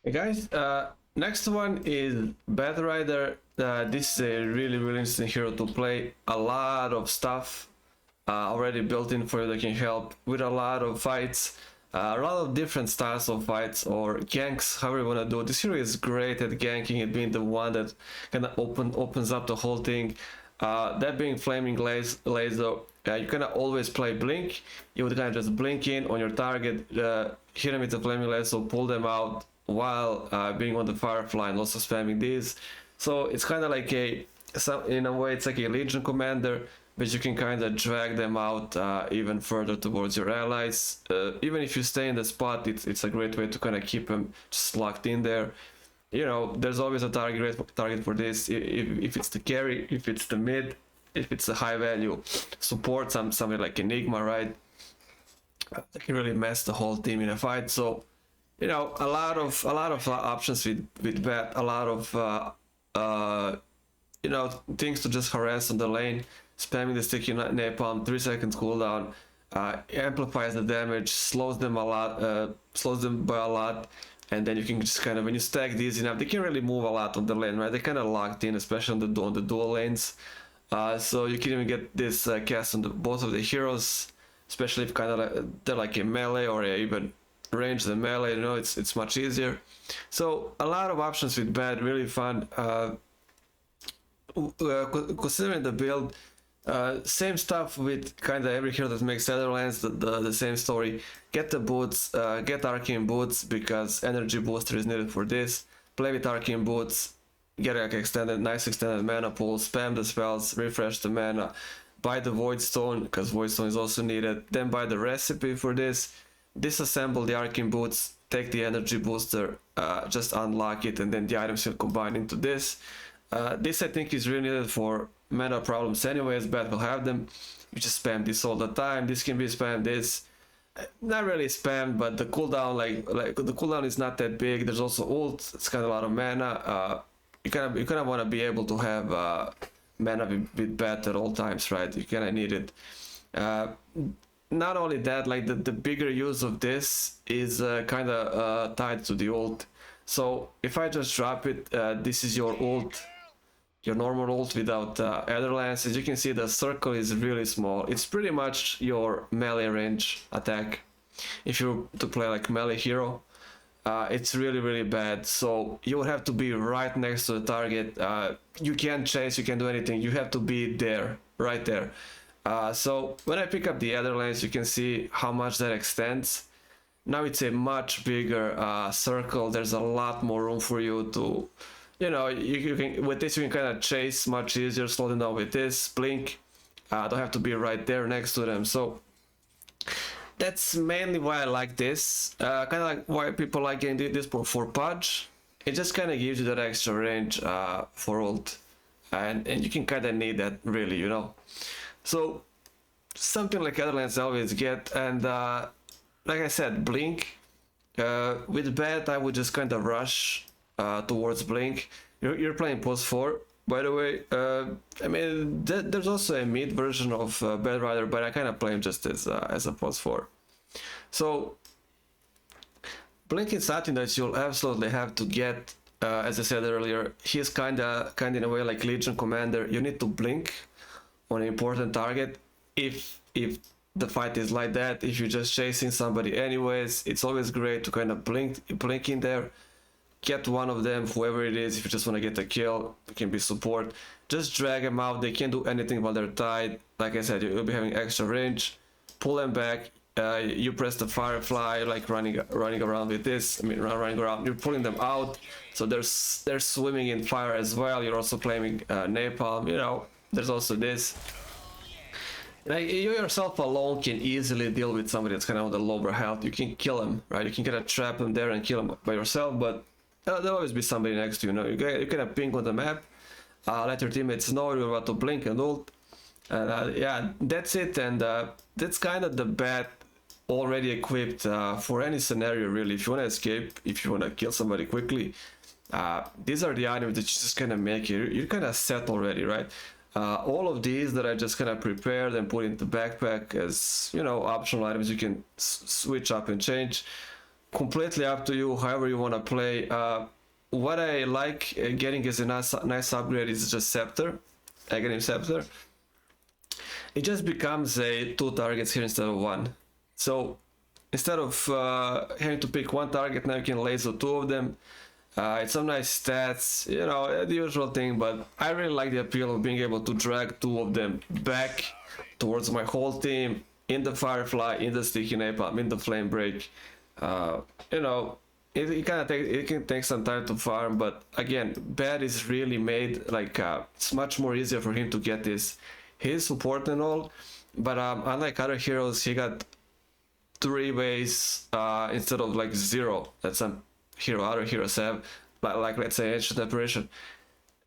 Hey guys, next one is Batrider. This is a really interesting hero to play. A lot of stuff already built in for you that can help with a lot of fights, a lot of different styles of fights or ganks, however you want to do it. This hero is great at ganking and being the one that kind of opens up the whole thing. That being Flaming Laser, you kind of always play Blink. You would kind of just blink in on your target, hit them with the Flaming Laser, pull them out while being on the Firefly and also spamming these. So it's kind of like in a way, it's like a Legion Commander, but you can kind of drag them out even further towards your allies. Even if you stay in the spot, it's a great way to kind of keep them just locked in there. You know, there's always a target for this. If it's the carry, if it's the mid, if it's a high value support, something like Enigma, right? That can really mess the whole team in a fight. So, you know, a lot of options with Bat, a lot of you know, things to just harass on the lane. Spamming the sticky napalm, 3 seconds cooldown, amplifies the damage, slows them a lot, slows them by a lot. And then you can just kind of, when you stack these enough, they can really move a lot on the lane, right? They're kind of locked in, especially on the dual lanes. So you can even get this cast on both of the heroes, especially if kind of they're like a melee or even range the melee. You know, it's much easier. So a lot of options with Bad, really fun. Considering the build, same stuff with kind of every hero that makes Netherlands, the same story. Get the boots, get Arcane Boots because energy booster is needed for this. Play with Arcane Boots, get like nice extended mana pool, spam the spells, refresh the mana, buy the Void Stone because Void Stone is also needed. Then buy the recipe for this, disassemble the Arcane Boots, take the energy booster, just unlock it, and then the items will combine into this. This I think is really needed for mana problems anyways, but will have them. You just spam this all the time. This can be spammed, this not really spammed, but the cooldown like the cooldown is not that big. There's also ult, it's kind of a lot of mana. You kind of want to be able to have mana with bat at all times, right? You kind of need it. Not only that, like the bigger use of this is kind of tied to the ult. So if I just drop it, this is your ult, your normal ult without other lance. As you can see, the circle is really small. It's pretty much your melee range attack. If you to play like melee hero, it's really bad. So you would have to be right next to the target. You can't chase, you can't do anything. You have to be there, right there. So when I pick up the other lance, you can see how much that extends. Now it's a much bigger circle. There's a lot more room for you to, you know, you can with this you can kind of chase much easier, slow them down with this blink. Don't have to be right there next to them. So that's mainly why I like this. Kind of like why people like getting this for Pudge. It just kind of gives you that extra range for ult, and you can kind of need that really, you know. So something like Otherlands I always get, and like I said, Blink. With Bat, I would just kind of rush towards Blink. You're playing post 4, by the way. I mean, there's also a mid version of Batrider, but I kind of play him just as a post 4. So, Blink is something that you'll absolutely have to get. As I said earlier, he's kind of in a way like Legion Commander. You need to blink on an important target. If the fight is like that, if you're just chasing somebody anyways, it's always great to kind of blink in there, get one of them, whoever it is. If you just want to get a kill, it can be support, just drag them out. They can't do anything while they're tied. Like I said, you'll be having extra range, pull them back. You press the Firefly, like running around with this. I mean, running around, you're pulling them out, so they're swimming in fire as well. You're also claiming napalm, you know. There's also this. Like, you yourself alone can easily deal with somebody that's kind of on the lower health. You can kill him, right? You can kind of trap him there and kill him by yourself, but there'll always be somebody next to you. You know, you kind of ping on the map, let your teammates know you're about to blink and ult, and yeah, that's it. And that's kind of the Bat already equipped for any scenario, really. If you want to escape, if you want to kill somebody quickly, these are the items that you just kind of make. You're kind of set already, right? All of these that I just kind of prepared and put into backpack as, you know, optional items you can switch up and change. completely up to you, however you want to play. What I like getting as a nice upgrade is just Scepter. I get him Scepter. It just becomes a 2 targets here instead of 1. So instead of having to pick 1 target, now you can laser 2 of them. It's some nice stats, you know, the usual thing, but I really like the appeal of being able to drag 2 of them back towards my whole team, in the Firefly, in the Sticky Napalm, in the Flame Break. You know, it can take some time to farm, but again, Bad is really made like it's much more easier for him to get this. He's support and all, but unlike other heroes, he got 3 ways instead of like 0 that some other heroes have, like let's say Ancient Apparition.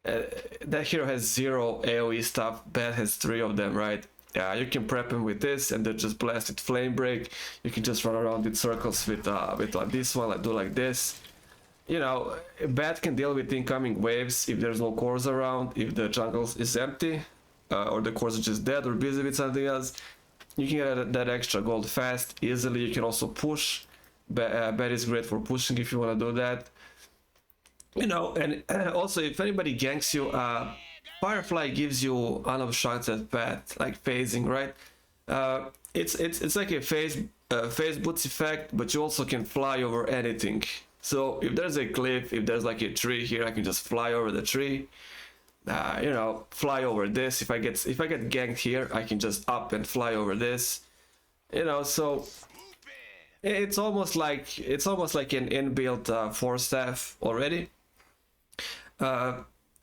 That hero has 0 AoE stuff, Bad has 3 of them, right? You can prep him with this and then just blast it Flame Break. You can just run around in circles with like this one, like do like this. You know, Bad can deal with incoming waves if there's no cores around, if the jungle is empty, or the cores are just dead or busy with something else. You can get that extra gold fast, easily. You can also push. Bad is great for pushing if you want to do that. You know, and also if anybody ganks you, Firefly gives you shots at Bad, like phasing, right? It's like a phase boots effect, but you also can fly over anything. So if there's a cliff, if there's like a tree here, I can just fly over the tree. You know, fly over this. If I get ganked here, I can just up and fly over this. You know, so it's almost like an inbuilt Force Staff already.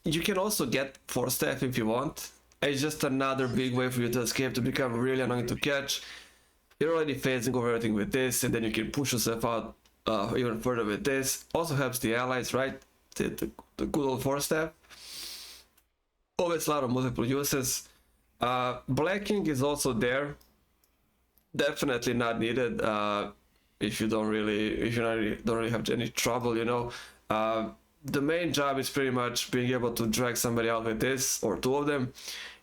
You can also get Force Staff if you want. It's just another big way for you to escape, to become really annoying to catch. You're already phasing over everything with this, and then you can push yourself out even further with this. Also helps the allies, right? The good old Force Staff. Always a lot of multiple uses. Blacking is also there. Definitely not needed if you don't really have any trouble, you know. The main job is pretty much being able to drag somebody out with this, or 2 of them.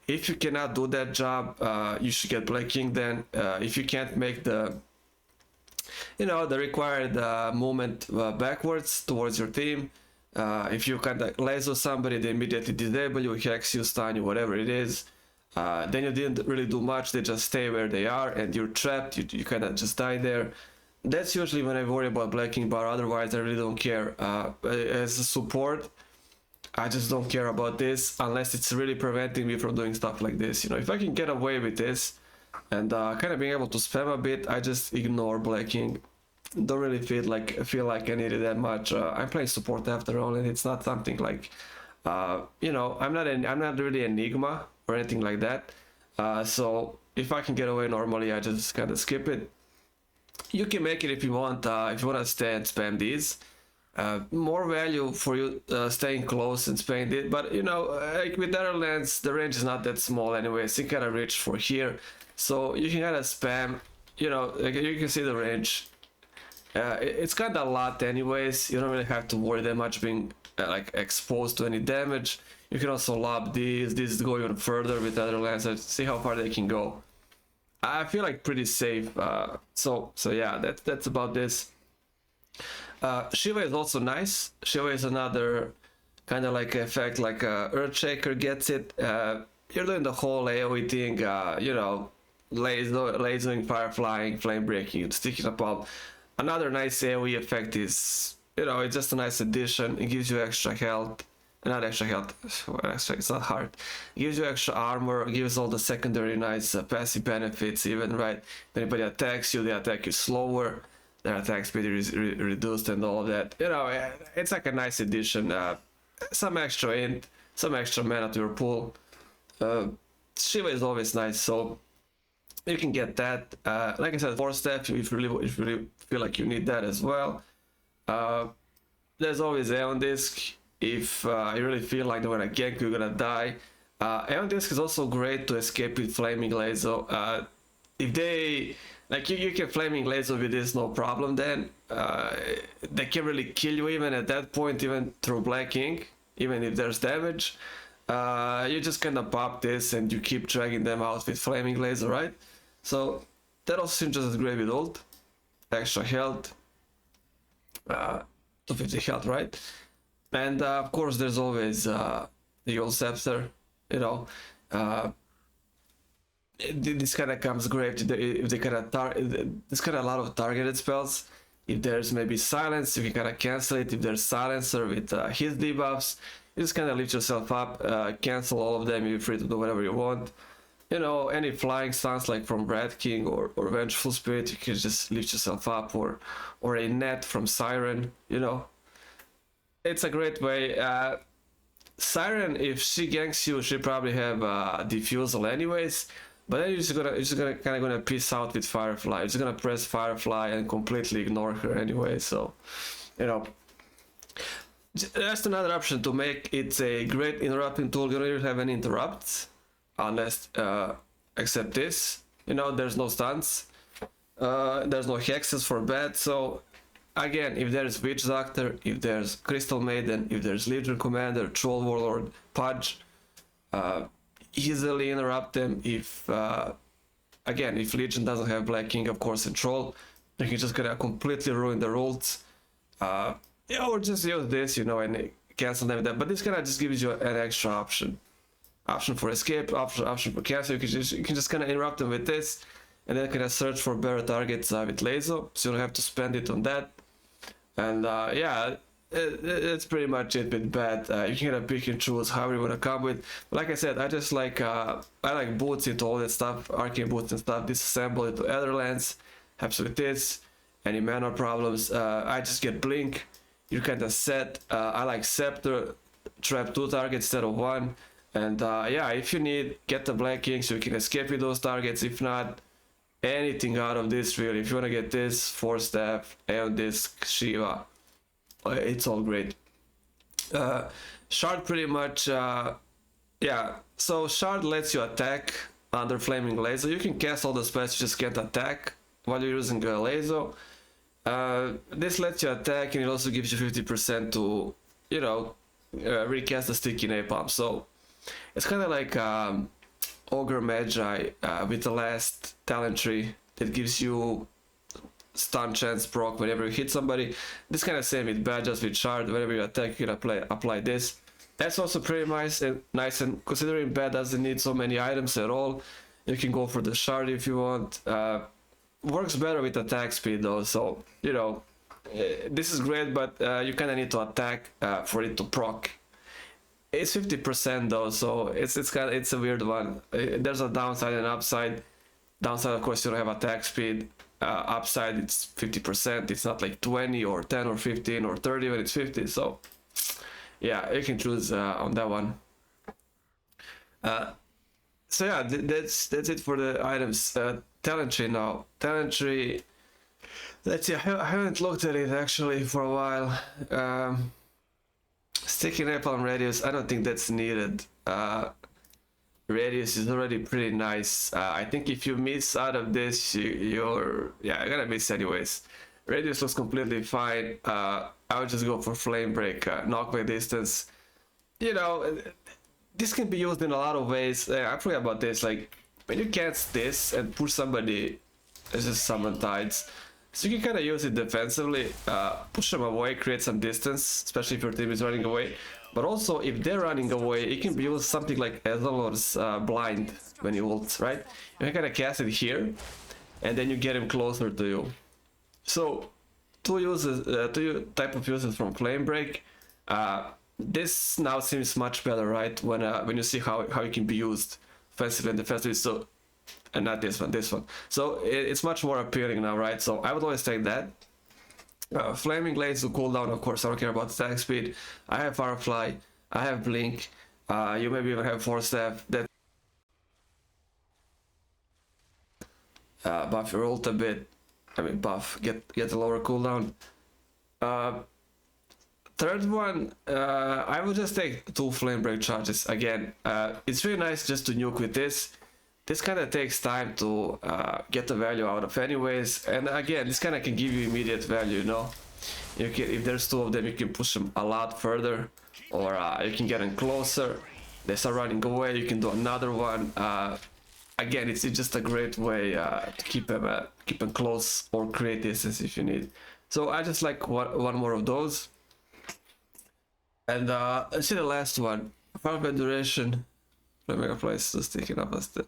If you cannot do that job, you should get Blacking then. If you can't make the required movement backwards towards your team, if you kind of laser somebody, they immediately disable you, hex you, stun you, whatever it is. Then you didn't really do much, they just stay where they are and you're trapped, you kind of just die there. That's usually when I worry about Blacking, but otherwise I really don't care. As a support, I just don't care about this unless it's really preventing me from doing stuff like this. You know, if I can get away with this and kind of being able to spam a bit, I just ignore Blacking. Don't really feel like I need it that much. I'm playing support after all, and it's not something like, you know, I'm not really Enigma or anything like that. So if I can get away normally, I just kind of skip it. You can make it if you want to stay and spam these. More value for you staying close and spamming it, but you know, like with other lands, the range is not that small anyways. You kind of reach for here, so you can kind of spam. You know, like you can see the range. It's kind of a lot anyways. You don't really have to worry that much being like exposed to any damage. You can also lob these go even further with other lands. See how far they can go. I feel like pretty safe. So yeah, that's about this. Shiva is also nice. Shiva is another kind of like effect, like Earthshaker gets it. You're doing the whole AoE thing, you know, lasering, fire flying, flame breaking, sticking up up. Another nice AoE effect is, you know, it's just a nice addition. It gives you extra health. Not extra health, it's not hard. It gives you extra armor, gives all the secondary nice passive benefits even, right? If anybody attacks you, they attack you slower. Their attack speed is reduced and all of that. You know, it's like a nice addition. Some extra int, some extra mana to your pool. Shiva is always nice, so you can get that. Like I said, Force Staff, if you really feel like you need that as well. There's always Aeon Disc. If you really feel like when I gank, you're gonna die. Aeon Disc is also great to escape with Flaming Laser. If they, like you can Flaming Laser with this, no problem then. They can really kill you even at that point, even through Blacking, even if there's damage. You just kind of pop this and you keep dragging them out with Flaming Laser, right? So that also seems just as great with ult. Extra health. 250 health, right? And of course, there's always the Yule Scepter, you know. This kind of comes great if they kind of there's kind of a lot of targeted spells. If there's maybe silence, you can kind of cancel it. If there's silencer with his debuffs, you just kind of lift yourself up, cancel all of them. You're free to do whatever you want. You know, any flying stance like from Red King or Vengeful Spirit, you can just lift yourself up, or a net from Siren. You know, it's a great way. Siren, if she ganks you, she probably have defusal anyways. But then you're just gonna kind of gonna piss out with Firefly. You're just gonna press Firefly and completely ignore her anyway. So, you know, that's another option to make it a great interrupting tool. You don't even have any interrupts, unless except this. You know, there's no stuns, there's no hexes for bad. So again, if there's Witch Doctor, if there's Crystal Maiden, if there's Legion Commander, Troll Warlord, Pudge, easily interrupt them. If again, if Legion doesn't have Black King, of course, and Troll, you can just gonna completely ruin the rules. Yeah, or just use this, you know, and cancel them. But this kind of just gives you an extra option for escape, option for cancel. You can just kind of interrupt them with this, and then kind of search for better targets with laser, so you don't have to spend it on that. And yeah, it's pretty much it with bad. You can kind of pick and choose however you want to come with. But like I said, I just like I like boots into all that stuff, arcane boots and stuff. Disassemble it to Etherlands, helps with this. Any mana problems, I just get blink. You kind of set. I like Scepter, trap 2 targets instead of 1. And yeah, if you need, get the Black King so you can escape with those targets. If not, anything out of this really. If you want to get this, Force Staff, and this Shiva, it's all great. Shard pretty much, yeah. So Shard lets you attack under Flaming Laser. You can cast all the spells, you just can't attack while you're using a laser. This lets you attack, and it also gives you 50% to, you know, recast the sticky napalm. So it's kind of like Ogre Magi with the last talent tree that gives you stun chance proc whenever you hit somebody. This kind of same with badges with Shard. Whenever you attack, you can apply this. That's also pretty nice, and considering bad doesn't need so many items at all, you can go for the Shard if you want. Works better with attack speed though, so you know, this is great, but you kind of need to attack for it to proc. It's 50% though, so it's a weird one. There's a downside and upside. Downside, of course, you don't have attack speed. Upside, it's 50%. It's not like 20 or 10 or 15 or 30 when it's 50. So yeah, you can choose on that one. So yeah, that's it for the items. Talent tree now. Talent tree. Let's see. I haven't looked at it actually for a while. Sticky napalm radius. I don't think that's needed. Radius is already pretty nice. I think if you miss out of this, you're gonna miss anyways. Radius looks completely fine. I would just go for flame break, knockback distance. You know, this can be used in a lot of ways. I forgot about this. Like when you cast this and push somebody, it's just summon tides. So you can kind of use it defensively, push them away, create some distance, especially if your team is running away. But also, if they're running away, it can be used something like Ezalor's blind when you ult, right? You can kind of cast it here, and then you get him closer to you. So, two type of uses from Flame Break. This now seems much better, right? When you see how it can be used offensively and defensively. So, and not this one. So it's much more appealing now, right? So I would always take that. Flaming Blades will cool down, of course. I don't care about attack speed. I have Firefly. I have Blink. You maybe even have Force Staff that buff your ult a bit. I mean, get a lower cooldown. Third one, I would just take 2 Flame Break charges. Again, it's really nice just to nuke with this. This kind of takes time to get the value out of anyways, and again, this kind of can give you immediate value, you know. If there's 2 of them, you can push them a lot further, or you can get them closer. They start running away, you can do another one. Again, it's just a great way to keep them close or create distance if you need. So I just like one more of those. And let's see the last one. Farming duration. Mega price is taking up as the.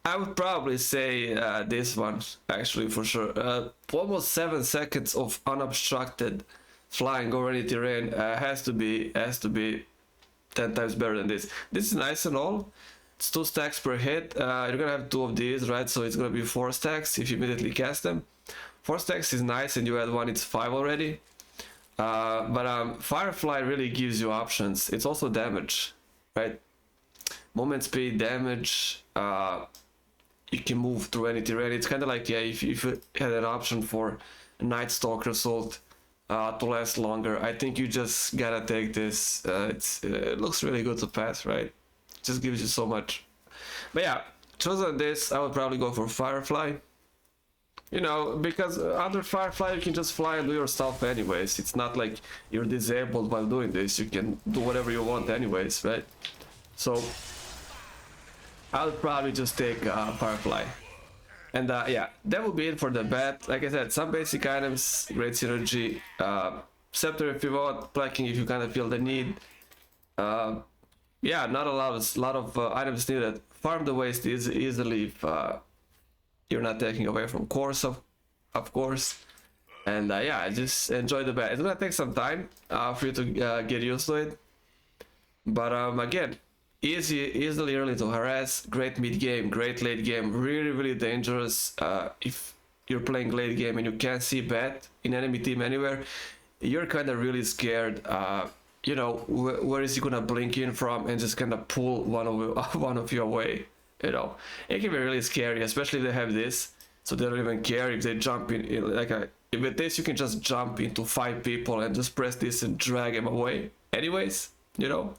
I would probably say this one actually for sure. Almost 7 seconds of unobstructed flying over any terrain has to be 10 times better than this. This is nice and all. It's 2 stacks per hit. You're gonna have 2 of these, right? So it's gonna be 4 stacks if you immediately cast them. 4 stacks is nice, and you add 1, it's 5 already. But Firefly really gives you options. It's also damage, right? Movement speed, damage. You can move through any terrain. It's kind of like, yeah, if you had an option for Night Stalker Assault to last longer, I think you just gotta take this. It looks really good to pass, right? It just gives you so much. But yeah, chosen this, I would probably go for Firefly. You know, because under Firefly you can just fly and do your stuff anyways. It's not like you're disabled while doing this. You can do whatever you want anyways, right? So I'll probably just take Firefly. And yeah, that will be it for the bat. Like I said, some basic items, great synergy. Scepter if you want, Blacking if you kind of feel the need. Yeah, not a lot of items needed. Farm the waste easily if you're not taking away from course, of course. And yeah, just enjoy the bat. It's gonna take some time for you to get used to it. But again, easily early to harass, great mid game, great late game, really dangerous. If you're playing late game and you can't see bat in enemy team anywhere, you're kind of really scared. You know, where is he gonna blink in from and just kind of pull one of you away? You know, it can be really scary, especially if they have this, so they don't even care if they jump in like with this you can just jump into 5 people and just press this and drag them away anyways, you know.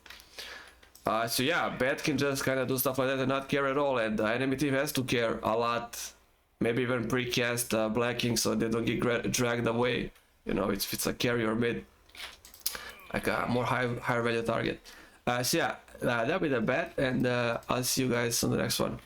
So yeah, Bat can just kind of do stuff like that and not care at all, and the enemy team has to care a lot, maybe even precast blacking so they don't get dragged away, you know, if it's a carry or mid, like a more higher value target. So yeah, that'll be the Bat, and I'll see you guys on the next one.